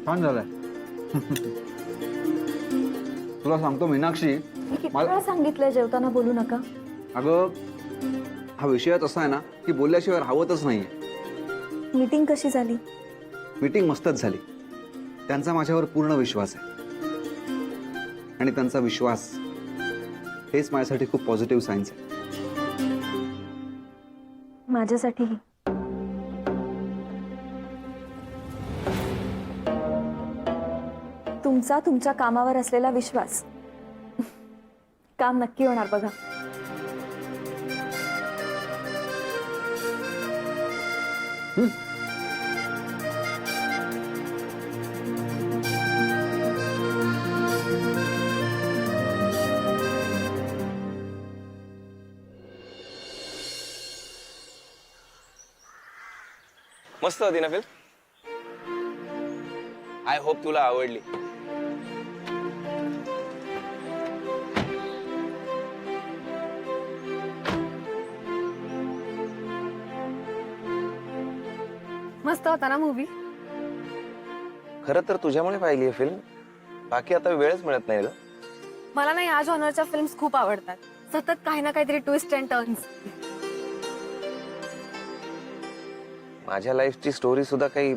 छान झालंय. तुला सांगतो मीनाक्षी, किती वेळा सांगितलंय जेवताना बोलू नका. अगं हा विषयच असा आहे ना की बोलल्याशिवाय राहवतच नाहीये. मीटिंग कशी झाली? मीटिंग मस्तच झाली. त्यांचा माझ्यावर पूर्ण विश्वास आहे आणि त्यांचा विश्वास हेच माझ्यासाठी खूप पॉझिटिव्ह सायन्स आहे. माझ्यासाठीही. तुमचा तुमच्या कामावर असलेला विश्वास काम नक्की होणार बघा. मस्त होती ना फिल्म. आय होप तुला आवडली. मस्त होता ना मूवी. खरं तर तुझ्यामुळे पाहिली आहे फिल्म. बाकी आता वेळच मिळत नाही ग. मला ना या जॉनरच्या फिल्म्स खूप आवडतात. सतत काही ना काहीतरी ट्विस्ट अँड टर्न्स. माझ्या लाईफची स्टोरी सुद्धा काही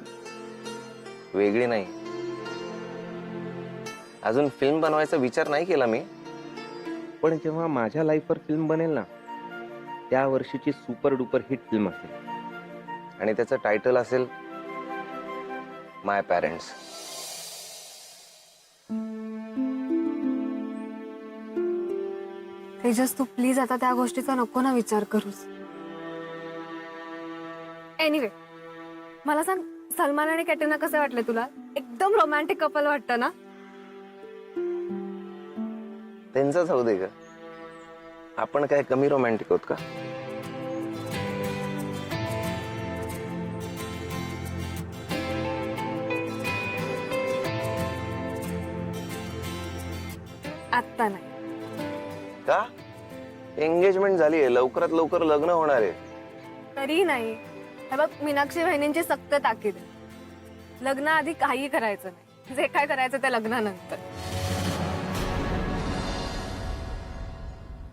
वेगळी नाही. अजून फिल्म बनवायचा विचार नाही केला मी, पण जेव्हा माझ्या लाईफवर फिल्म बनेल ना, त्या वर्षीची सुपर डुपर हिट फिल्म असेल आणि त्याचं टायटल असेल माय पॅरेंट्स. तेजस, तू प्लीज आता त्या गोष्टीचा नको ना विचार करूस. एनिवे, मला सांग, सलमान आणि कॅटरीना कसं वाटलं तुला? एकदम रोमॅन्टिक कपल वाटतं ना? त्यांचंच होऊ दे ग. आपण काय कमी रोमॅन्टिक आहोत का? आत्ता नाही. का? एंगेजमेंट झाली आहे, लवकरात लवकर लग्न होणार आहे. तरी नाही. हे बघ, मीनाक्षी बहिणींची सक्त ताकीद आहे. लग्नाआधी काही करायचं नाही. जे काय करायचं ते लग्नानंतर.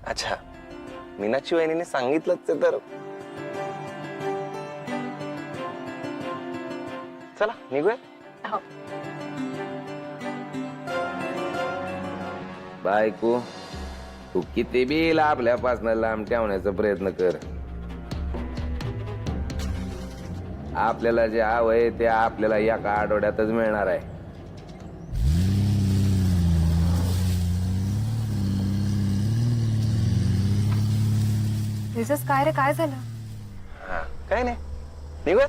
अच्छा, मीनाक्षी वहिनीने सांगितलंच ते तर. चला निघूया. हो. बायको, तू किती बी आपल्यापासून लांब ठेवण्याचा प्रयत्न कर. आपल्याला जे हवंय ते आपल्याला एका आठवड्यातच मिळणार आहे. तेजस, काय रे, काय झालं? काय नाही, निघूया.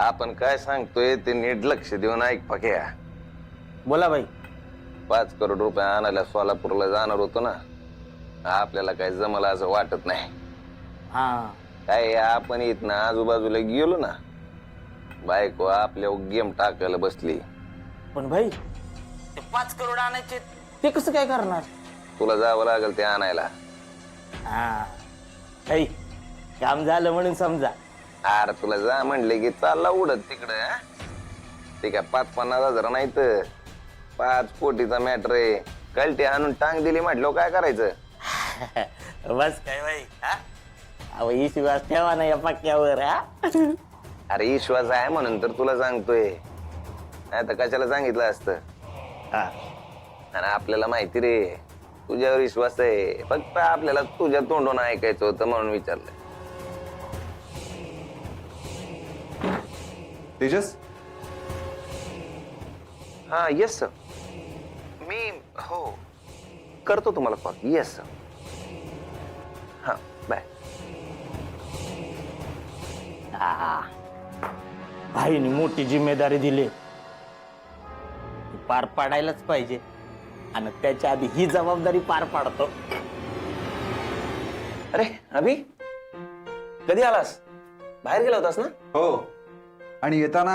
आपण काय सांगतोय ते नीट लक्ष देऊन ऐक पक्या. बोला भाई. 5 करोड रुपये आणायला सोलापूरला जाणार होतो ना, आपल्याला काय जमलं असं वाटत नाही. हा, काय आपण इथनं आजूबाजूला गेलो ना, बायको आपल्या गेम टाकायला बसली. पण भाई, ते 5 करोड आणायचे ते कसं काय करणार? तुला जावं लागेल ते आणायला. हा भाई, काम झालं म्हणून समजा. अरे तुला जा म्हणले की चालला उडत तिकडं. ते काय 5-50 हजार नाही तर 5 कोटीचा मॅटर आहे. कलटी आणून टांग दिली म्हटलं काय करायचं? बस काय भाई. अहो, विश्वास ठेवा ना या पक्क्यावर. हा, अरे विश्वास आहे म्हणून तर तुला सांगतोय, नाही तर कशाला सांगितलं असतं. हा. आणि आपल्याला माहिती रे तुझ्यावर विश्वास आहे. फक्त आपल्याला तुझ्या तोंडून ऐकायचं होतं म्हणून विचारलं. तेजस, हा, येस सर. मी हो करतो तुम्हाला कॉल. Yes sir. हा, बाय. भाईने मोठी जिम्मेदारी दिली, पार पाडायलाच पाहिजे. आणि त्याच्या आधी ही जबाबदारी पार पाडतो. अरे अभि, कधी आलास? बाहेर गेला होतास ना? हो. आणि येताना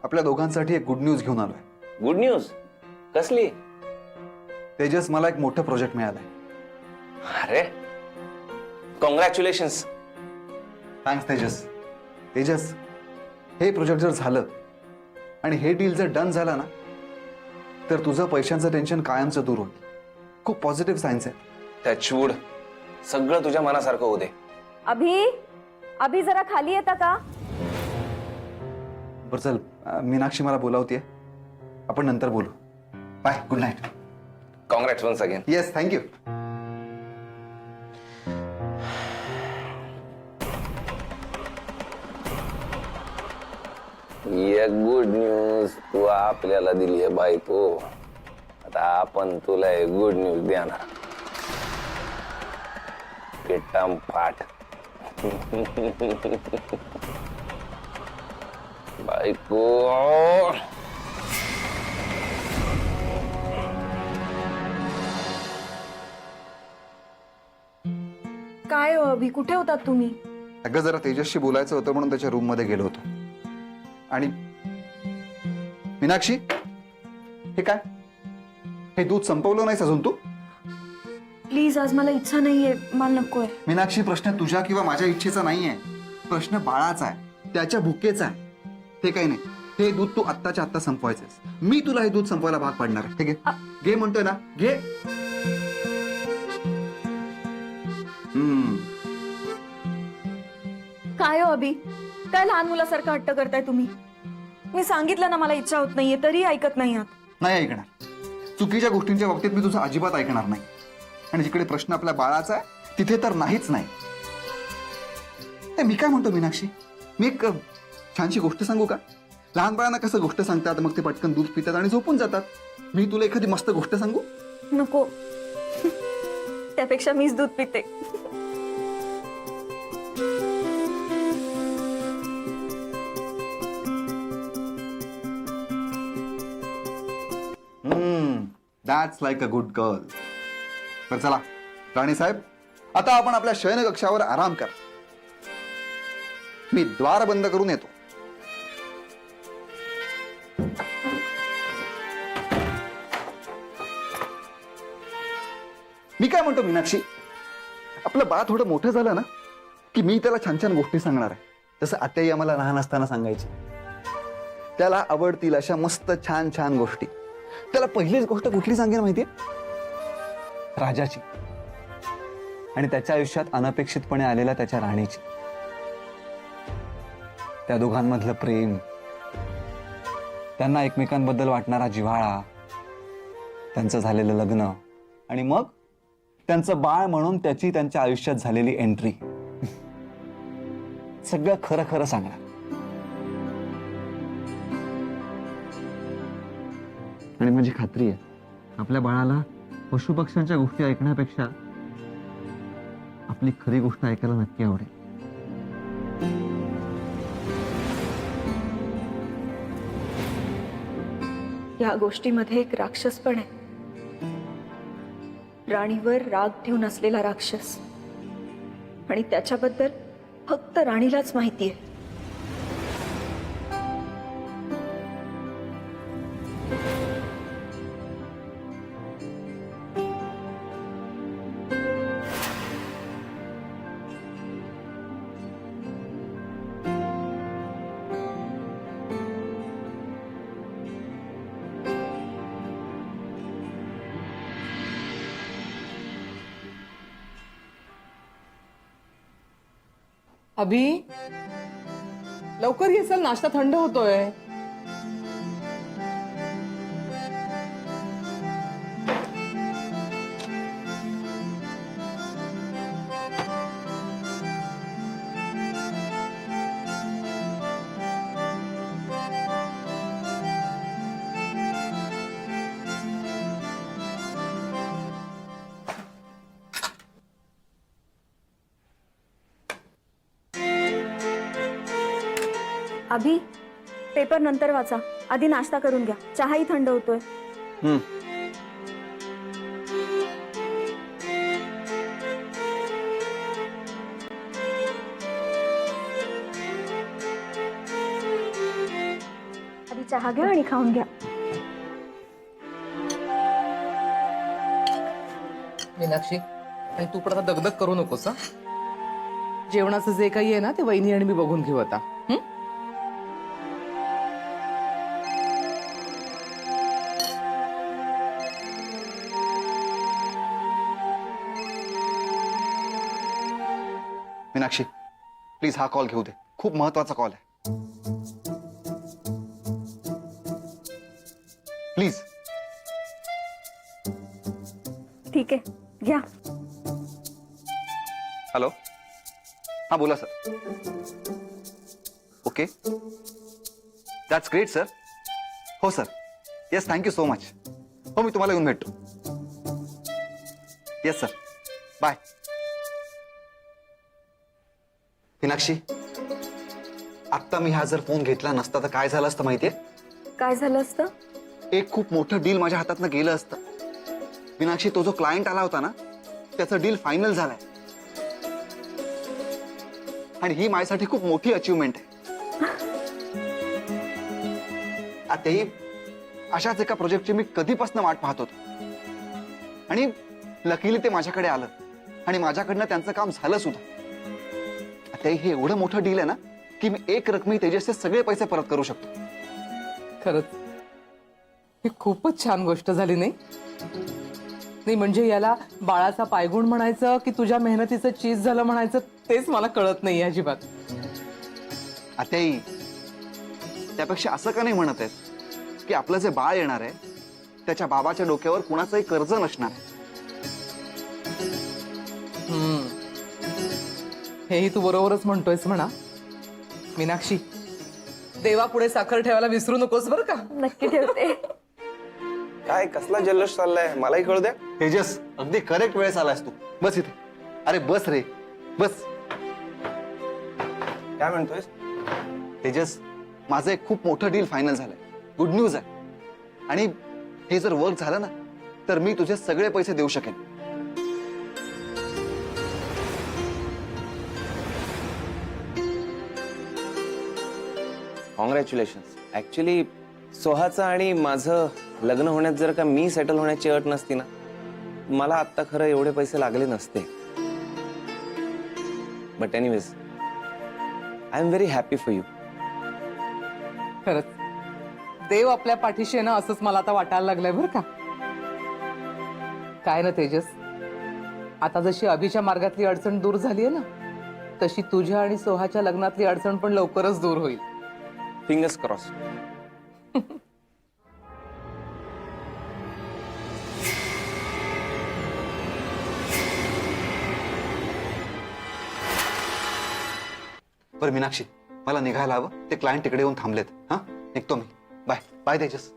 आपल्या दोघांसाठी एक गुड न्यूज घेऊन आलोय. Good news? कसली? तेजस, मला एक मोठं प्रोजेक्ट मिळालंय. अरे कॉंग्रॅच्युलेशन्स. थँक्स तेजस. तेजस, हे प्रोजेक्ट जर झालं आणि हे डील जर डन झालं ना, तर तुझं पैशांचं टेन्शन कायमचं दूर होईल. खूप पॉझिटिव्ह सायन्स आहे. टचवूड, सगळं तुझ्या मनासारखं होऊ दे. अभि जरा खाली येता का? बरं चल, मीनाक्षी मला बोलावतीये, आपण नंतर बोलू. Bye, good night. Congrats once again. Yes, thank you. एक गुड न्यूज तू आपल्याला दिली आहे बायको. आता आपण तुला एक गुड न्यूज देणार. पिट्टम फाट. बायको, काय हो अभि, कुठे होतात तुम्ही? अगं जरा तेजसशी बोलायचं होतं म्हणून त्याच्या रूम मध्ये गेलो होतो. आणि मीनाक्षी, हे काय? हे दूध संपवलं नाहीस अजून तू? प्लीज, आज मला इच्छा नाहीये, मला नकोय. मीनाक्षी, प्रश्न तुझ्या किंवा माझ्या इच्छेचा नाहीये. प्रश्न बाळाचा आहे, त्याच्या भुकेचा आहे. ते काही नाही. हे दूध तू आत्ताच्या आत्ता संपवायचंस. मी तुला हे दूध संपवायला भाग पाडणार आहे. हे घे, घे म्हणतोय ना, घे. काय हो अभि, काय लहान मुलासारखं हट्ट करताय तुम्ही? मी सांगितलं ना मला इच्छा होत नाहीये, तरी ऐकत नाही आहात. नाही ऐकणार. चुकीच्या गोष्टींच्या बाबतीत मी तुझं अजिबात ऐकणार नाही. आणि जिकडे प्रश्न आपल्या बाळाचा आहे तिथे तर नाहीच नाही. मी काय म्हणतो मीनाक्षी, मी एक छानशी गोष्ट सांगू का? लहान बाळांना कसं गोष्ट सांगतात, मग ते पटकन दूध पितात आणि झोपून जातात. मी तुला एखादी मस्त गोष्ट सांगू? नको. त्यापेक्षा मीच दूध पिते. That's like a good girl. तर चला राणी साहेब, आता आपण आपल्या शयन कक्षावर आराम करा. मी द्वार बंद करून येतो. मी काय म्हणतो मीनाक्षी, आपलं बाळ थोडं मोठं झालं ना की मी त्याला छान छान गोष्टी सांगणार आहे. जसं आत्याई आम्हाला लहान असताना सांगायची. त्याला आवडतील अशा मस्त छान छान गोष्टी. त्याला पहिलीच गोष्ट कुठली सांगेन माहितीये? राजाची. आणि त्याच्या आयुष्यात अनपेक्षितपणे आलेल्या त्याच्या राणीची. त्या दोघांमधलं प्रेम, त्यांना एकमेकांबद्दल वाटणारा जिव्हाळा, त्यांचं झालेलं लग्न, आणि मग त्यांचं बाळ म्हणून त्याची त्यांच्या आयुष्यात झालेली एंट्री. सगळं खरं खरं सांगणार. आणि माझी खात्री आहे, आपल्या बाळाला पशुपक्ष्यांच्या गोष्टी ऐकण्यापेक्षा आपली खरी गोष्ट ऐकायला नक्की आवडेल. या गोष्टीमध्ये एक राक्षस पण आहे. राणीवर राग ठेवून असलेला राक्षस. आणि त्याच्याबद्दल फक्त राणीलाच माहिती आहे. अभि, लवकर घेसल, नाश्ता थंड होतोय. अभि, पेपर नंतर वाचा, आधी नाश्ता करून घ्या. चहाही थंड होतोय. आधी चहा घ्या आणि खाऊन घ्या. मीनाक्षी आणि तू पण आता दगदग करू नकोस हा. जेवणाचं जे काही आहे ना ते वहिनी आणि मी बघून घेऊ आता. हं? मीनाक्षी प्लीज हा कॉल घेऊ दे, खूप महत्वाचा कॉल आहे. प्लीज. ठीक आहे, घ्या. हॅलो, हा बोला sir. Okay, that's great sir. हो sir, yes, thank you so much. हो, मी तुम्हाला येऊन भेटतो. Yes sir, bye. मीनाक्षी, आत्ता मी हा जर फोन घेतला नसता तर काय झालं असतं माहितीये? काय झालं असतं? एक खूप मोठं डील माझ्या हातातनं गेलं असतं. मीनाक्षी, तो जो क्लायंट आला होता ना त्याचं डील फायनल झालंय. आणि ही माझ्यासाठी खूप मोठी अचीवमेंट आहे. आताही अशाच एका प्रोजेक्टची मी कधीपासून वाट पाहत होतो आणि लकीली ते माझ्याकडे आलं आणि माझ्याकडनं त्यांचं काम झालं सुद्धा. आता हे एवढं मोठं डील आहे ना की मी एक रकमी तेजसचे सगळे पैसे परत करू शकतो. खरंच ही खूपच छान गोष्ट झाली नाही? नाही म्हणजे याला बाळाचा पायगुण म्हणायचं की तुझ्या मेहनतीचं चीज झालं म्हणायचं तेच मला कळत नाही अजिबात. आताही त्यापेक्षा असं का नाही म्हणत आहेस की आपलं जे बाळ येणार आहे त्याच्या बाबाच्या डोक्यावर कुणाचंही कर्ज नसणार आहे. हेही तू बरोबरच म्हणतोयस म्हणा. मीनाक्षी, देवापुढे साखर ठेवायला विसरू नकोस बरं का. नक्की ठेवते. काय कसला जल्लोष चाललाय मलाही कळू द्या. तेजस, अगदी करेक्ट वेळेस आलास तू. बस इथे. अरे बस रे, बस. काय म्हणतोय? तेजस, माझं एक खूप मोठं डील फायनल झालंय. गुड न्यूज आहे. आणि हे जर वर्क झालं ना तर मी तुझे सगळे पैसे देऊ शकेन. कॉंग्रॅच्युलेशन्स. ऍक्च्युली सोहाचं आणि माझं लग्न होण्यात जर का मी सेटल होण्याची अट नसती ना मला आत्ता खरं एवढे पैसे लागले नसते. But anyways I am very happy for you. खरंच देव आपल्या पाठीशी आहे ना असंच मला आता वाटायला लागलंय बरं का. काय ना तेजस, आता जशी अभिच्या मार्गातली अडचण दूर झाली आहे ना तशी तुझ्या आणि सोहाच्या लग्नातली अडचण पण लवकरच दूर होईल. Fingers cross. बरं मीनाक्षी, मला निघायला हवं. ते क्लायंट तिकडे येऊन थांबलेत. हा, निघतो मी. Bye bye Tejas.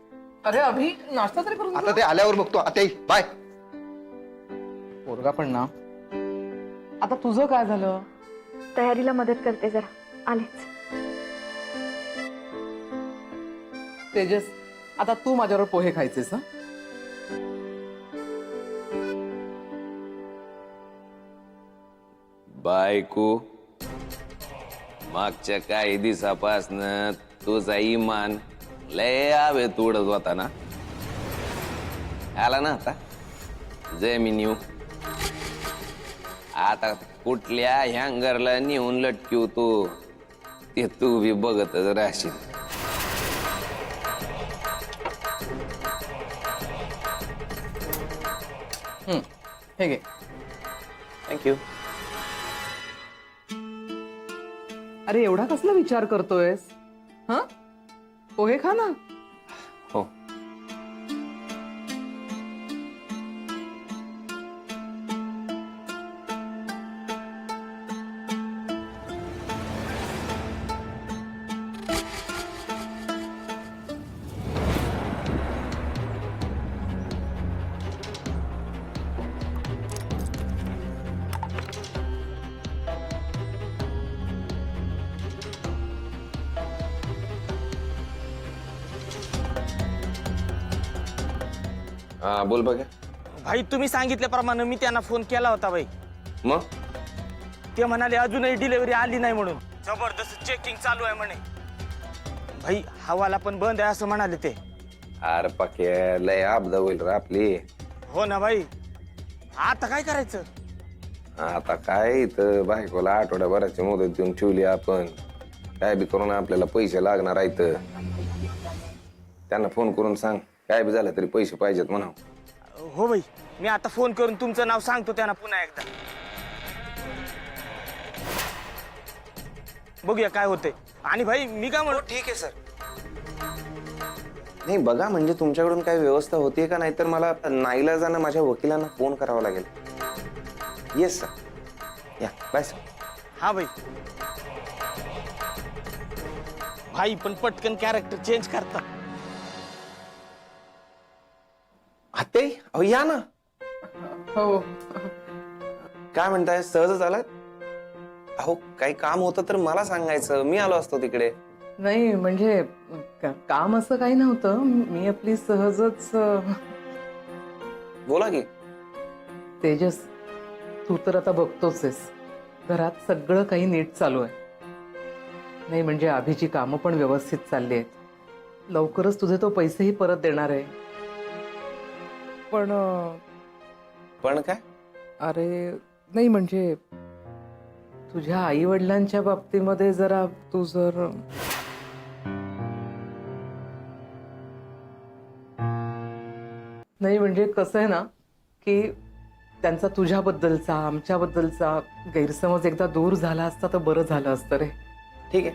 अरे अभि, नाश्ता तरी करून आता ते आल्यावर बघतो. आताही बाय. पोरगा पण ना. आता तुझं काय झालं? तयारीला मदत करते जरा. आलेच. तेजस, आता तू माझ्यावर पोहे खायचेस ना? बायको, मागच्या काही दिवसापासनं तुझा इमान लय आवे तोडत होता ना. आला ना आता जमिनीव. आता कुठल्या हँगरला नेऊन लटकीव तू ते तू बी बघतच राहशील. हे घे. थँक्यू. अरे एवढा कसला विचार करतोयस? हा, पोहे खा ना. हो. हा बोल बघा. भाई तुम्ही सांगितल्याप्रमाणे मी त्यांना फोन केला होता भाई. मग ते म्हणाले अजूनही डिलिव्हरी आली नाही म्हणून जबरदस्त चेकिंग चालू आहे म्हणे. भाई हवाला पण बंद आहे असं म्हणाले ते. अरे पक्या लय आपदा होईल रे आपली. हो ना भाई. आता काय करायचं? आता काय इथं बायकोला आठवड्याभराची मुदत देऊन ठेवली आपण. काय बी करून आपल्याला पैसे लागणार आहेत. त्यांना फोन करून सांग, काय बी झालं तरी पैसे पाहिजेत म्हणा. हो भाई, मी आता फोन करून तुमचं नाव सांगतो त्यांना पुन्हा एकदा. बघूया काय होतंय. आणि भाई मी काय म्हणतो, ठीक आहे सर. नाही बघा, म्हणजे तुमच्याकडून काही व्यवस्था होतीये का? नाही तर मला नाईलाजानं माझ्या वकिलांना फोन करावा लागेल. Yes sir. या बाय सर. हा भाई. भाई पण पटकन कॅरेक्टर चेंज करतात. आते अहो या ना. हो. काय म्हणताय, सहजच आलात? अहो काही काम होतं तर मला सांगायचं, मी आलो असतो तिकडे. नाही म्हणजे काम असं काही नव्हतं, मी आपली सहजच बोला की. तेजस, तू तर आता बघतोच आहेस, घरात सगळं काही नीट चालू आहे. नाही म्हणजे आभीची कामं पण व्यवस्थित चालली आहेत. लवकरच तुझे तो पैसेही परत देणार आहे. पण काय? अरे नाही म्हणजे तुझ्या आई वडिलांच्या बाबतीमध्ये जरा तू जर नाही म्हणजे कसं आहे ना की त्यांचा तुझ्याबद्दलचा आमच्याबद्दलचा गैरसमज एकदा दूर झाला असता तर बरं झालं असतं रे. ठीक आहे.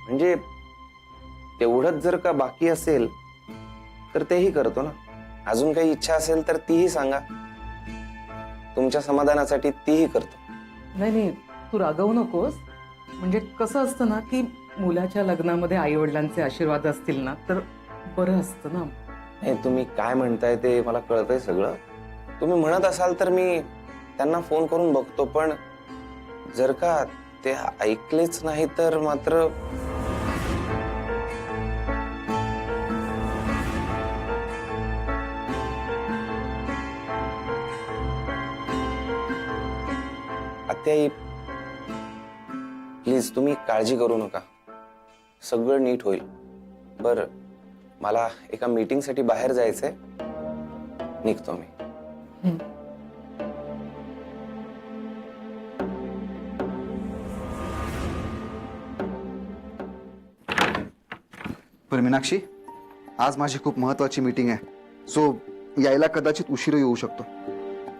म्हणजे तेवढंच जर का बाकी असेल तर तेही करतो ना. अजून काही इच्छा असेल तर तीही सांगा, तुमच्या समाधानासाठी तीही करतो. नाही नाही तू रागवू नकोस. म्हणजे कसं असतं ना की मुलाच्या लग्नामध्ये आई वडिलांचे आशीर्वाद असतील ना तर बरं असतं ना. हे तुम्ही काय म्हणताय ते मला कळतंय सगळं. तुम्ही म्हणत असाल तर मी त्यांना फोन करून बघतो, पण जर का ते ऐकलेच नाही तर मात्र आत्याई प्लीज तुम्ही काळजी करू नका, सगळं नीट होईल. बरं मला एका मीटिंगसाठी बाहेर जायचंय, निघतो मी. पण मीनाक्षी, आज माझी खूप महत्वाची मीटिंग आहे, सो यायला कदाचित उशीर येऊ शकतो.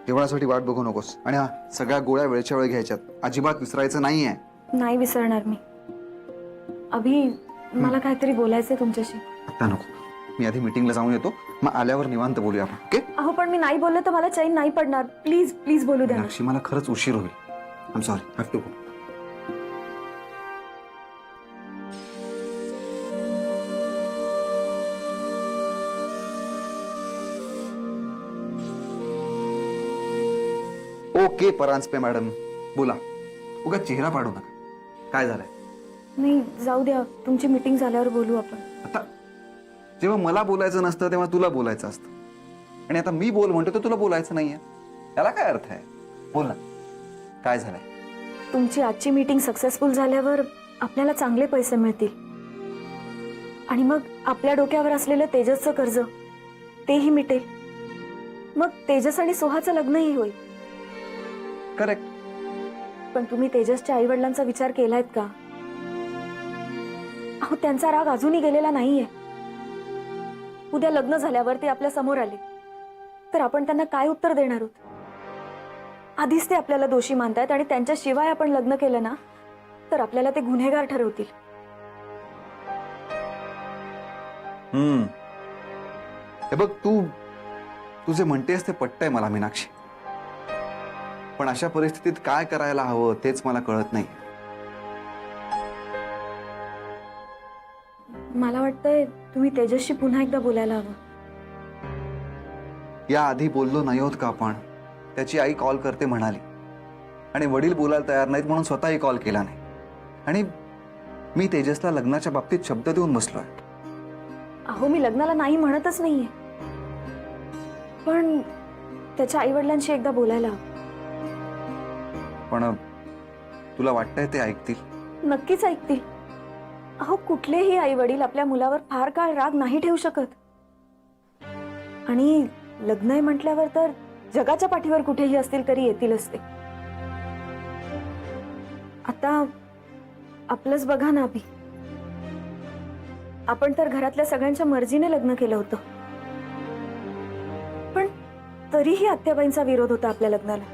तेवढ्यासाठी वाट बघू नकोस. आणि हा, सगळ्या गोळ्या वेळच्या वेळ घ्यायच्यात, अजिबात विसरायचं नाहीये. नाही विसरणार मी. अभि, मला काहीतरी बोलायचंय तुमच्याशी. आता नको, मी आधी मीटिंगला जाऊन येतो, मग आल्यावर निवांत बोलूया आपण. ओके? अहो पण मी नाही बोलले तर मला चैन नाही पडणार. प्लीज प्लीज बोलू द्या ना. मीनाक्षी, मला खरंच उशीर होईल. I am sorry, have to go. Okay Paranjpe madam, बोला. उगा चेहरा पाडू नका. काय झालंय? नाही जाऊ द्या, तुमची मीटिंग झाल्यावर बोलू आपण. आता जेव्हा मला बोलायचं नसतं तेव्हा तुला बोलायचं असतं, आणि आता मी बोल म्हणतो तर तुला बोलायचं नाहीये. याला काय अर्थ आहे? बोल ना, काय झालंय? तुमची आजची मीटिंग सक्सेसफुल झाल्यावर आपल्याला चांगले पैसे मिळतील, आणि मग आपल्या डोक्यावर असलेलं तेजसचं कर्ज तेही मिटेल. मग तेजस आणि सोहाचं लग्नही होईल. करेक्ट. पण तुम्ही तेजसच्या आई वडिलांचा विचार केलायत का? अहो त्यांचा राग अजूनही गेलेला नाहीये. उद्या लग्न झाल्यावर ते आपल्या समोर आले तर आपण त्यांना काय उत्तर देणार आहोत? आधीच ते आपल्याला दोषी मानतायत, आणि त्यांच्याशिवाय आपण लग्न केलं ना तर आपल्याला ते गुन्हेगार ठरवतील. हे बघ, तू जे म्हणतेस ते पटतंय मला मीनाक्षी, पण अशा परिस्थितीत काय करायला हवं तेच मला कळत नाही. मला वाटतंय तुम्ही तेजसशी पुन्हा एकदा बोलायला हवं. या आधी बोललो नाही होत का आपण? त्याची आई कॉल करते म्हणाली, आणि वडील बोलायला तयार नाहीत म्हणून स्वतःही कॉल केला नाही. आणि मी तेजसला लग्नाच्या बाबतीत शब्द देऊन बसलोय. अहो मी लग्नाला नाही म्हणतच नाहीये, पण त्याच्या आई वडिलांशी एकदा बोलायला हवं. पण तुला वाटतंय ते ऐकतील? नक्कीच ऐकतील. अहो कुठलेही आई वडील आपल्या मुलावर फार काळ राग नाही ठेवू शकत, आणि लग्न आहे म्हटल्यावर तर जगाच्या पाठीवर कुठेही असतील तरी येतीलच ते. आता आपलंच बघा ना अभि, आपण तर घरातल्या सगळ्यांच्या मर्जीने लग्न केलं होतं, पण तरीही आत्याबाईंचा विरोध होता आपल्या लग्नाला.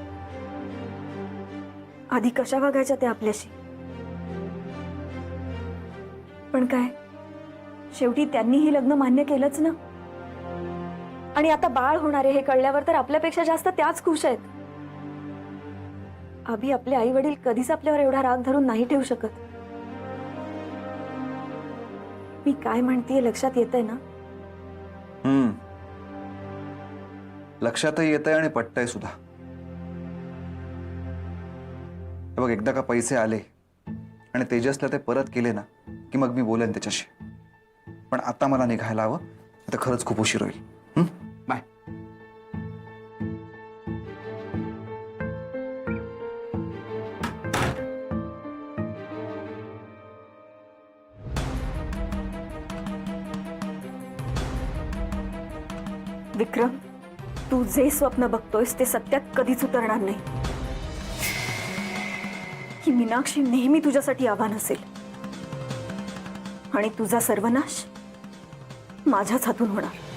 आधी कशा वागायच्या त्या आपल्याशी, पण काय शेवटी त्यांनीही लग्न मान्य केलंच ना. आणि आता बाळ होणारे हे कळल्यावर तर आपल्यापेक्षा जास्त त्याच खुश आहेत. अभि, आपले आई वडील कधीच आपल्यावर एवढा राग धरून नाही ठेवू शकत. मी काय म्हणतेय लक्षात येतंय ना? लक्षातही येतंय आणि पटतंय सुद्धा. हे बघ, एकदा का पैसे आले आणि तेजसला ते परत केले ना की मग मी बोलेन त्याच्याशी. पण आता मला निघायला हवं, आता खरंच खूप उशीर होईल. बाय. विक्रम, तू जे स्वप्न बघतोयस ते सत्यात कधीच उतरणार नाही. ही मीनाक्षी नेहमी तुझ्यासाठी आव्हान असेल आणि तुझा सर्वनाश माझ्याच हातून होणार.